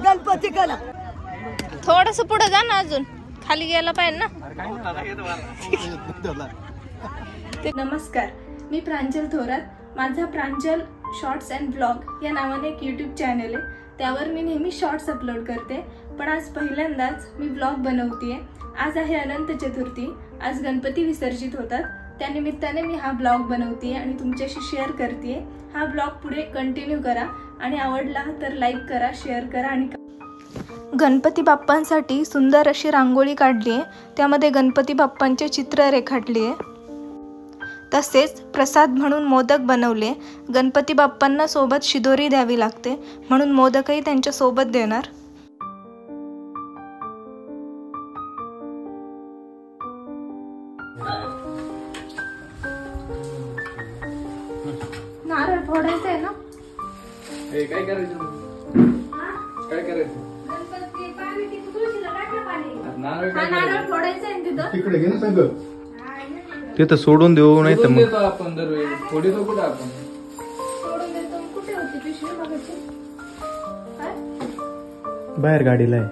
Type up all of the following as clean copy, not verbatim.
गणपती कला थोडस पुढे जा ना, अजून खाली गेला पाहिजे ना। नमस्कार, मी प्रांजल थोरात। माझा प्रांजल शॉर्ट्स अँड ब्लॉग या नावाने एक यूट्यूब चॅनल आहे। त्यावर मी नेहमी शॉर्ट्स अपलोड करते, पण आज पहिल्यांदाच मी ब्लॉग बनवतेय। आज आहे अनंत चतुर्थी, आज गणपती विसर्जित होतात, त्यानिमित्ताने मी हा ब्लॉग बनवतेय आणि तुमच्याशी शेअर करतेय। हा ब्लॉग पुढे कंटिन्यू करा आणि आवडला तर लाईक करा, शेअर करा आणि गणपती बाप्पांसाठी सुंदर अशी रांगोळी काढली आहे, त्यामध्ये गणपती बाप्पांचे चित्र रेखाटली आहे। तसेच प्रसाद म्हणून मोदक बनवले। गणपती बाप्पांना सोबत शिदोरी द्यावी लागते, म्हणून मोदकही त्यांच्या सोबत देणार। नारळ फोडायचं आहे ना? काय करायचं? काय करायचं? गणपती पाणी तिथं तुळशीला टाका पाणी। नारळ नारळ फोडायचं आहे तिथं। तिकडे घे ना सगळं, तिथं सोडून देऊ, नाही तर मग देतो आपण दरवेळी थोडी तो कुठं आपण सोडून देतो। कुठे होती पिशवी बघायची? बाहेर गाडीला आहे।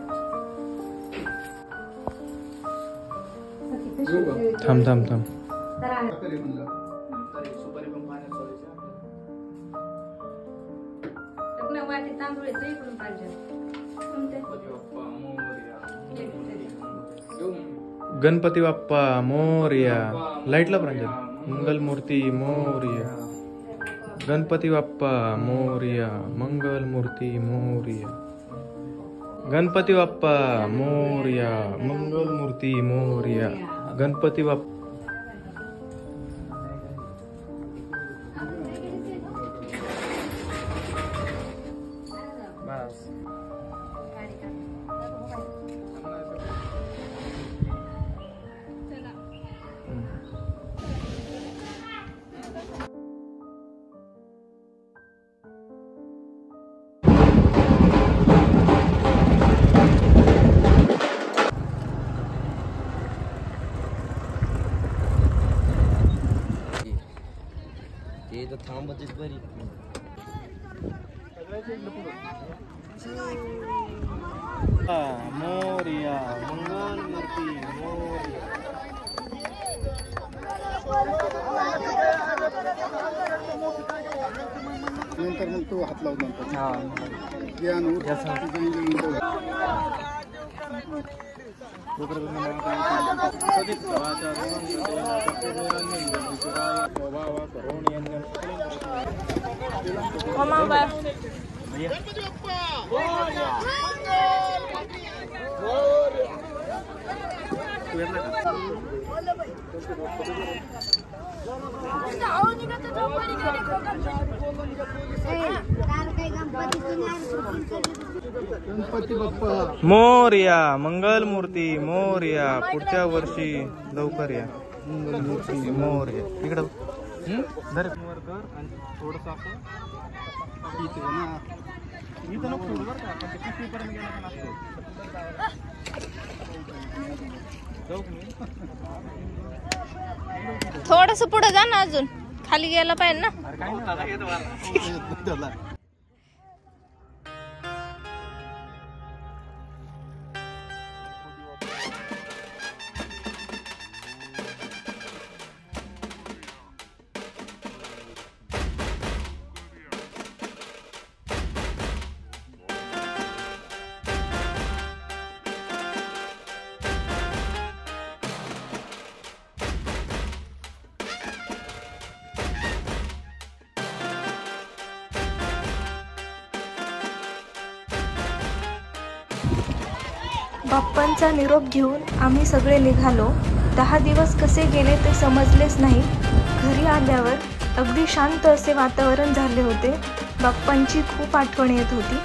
थांब थांब थांब तरी म्हणलं तरी सुपारी पण पाण्यात सोडायची आपल्या वाटी तांदूळ येते इकडून पाहिजे। गणपती बाप्पा मोरया, लाईटला प्रांजल, मंगल मूर्ती मोरया, गणपती बाप्पा मोरया, मंगल मूर्ती मोरया, गणपती बाप्पा मोरया, मंगल मूर्ती मोरया, गणपती बाप्पा। थांबतच बरी मोरया, मंगल मूर्ती मोरया। नंतर मग तो हात लावून नंतर या नऊ गणपती बाप्पा मोरया, मंगल मूर्ती मोरया, पुढच्या वर्षी लवकर या। मंगल मूर्ती मोरया। इकडं धर कर आणि थोडंसं असं इथे ना, इथं नको सोडू बरं का, पण ते पिशवीपर्यंत गेलं पण असतं। जाऊ की नाही? थोडस पुढे जा ना, अजून खाली गेला पाहिजे ना। अरे काय नाही बाप्पांचा निरोप घेऊन आम्ही सगळे निघालो। 10 दिवस कसे गेले ते समजलेच नाही। घरी आल्यावर अगदी शांत असे वातावरण झाले होते। बाप्पांची खूप आठवण येत होती।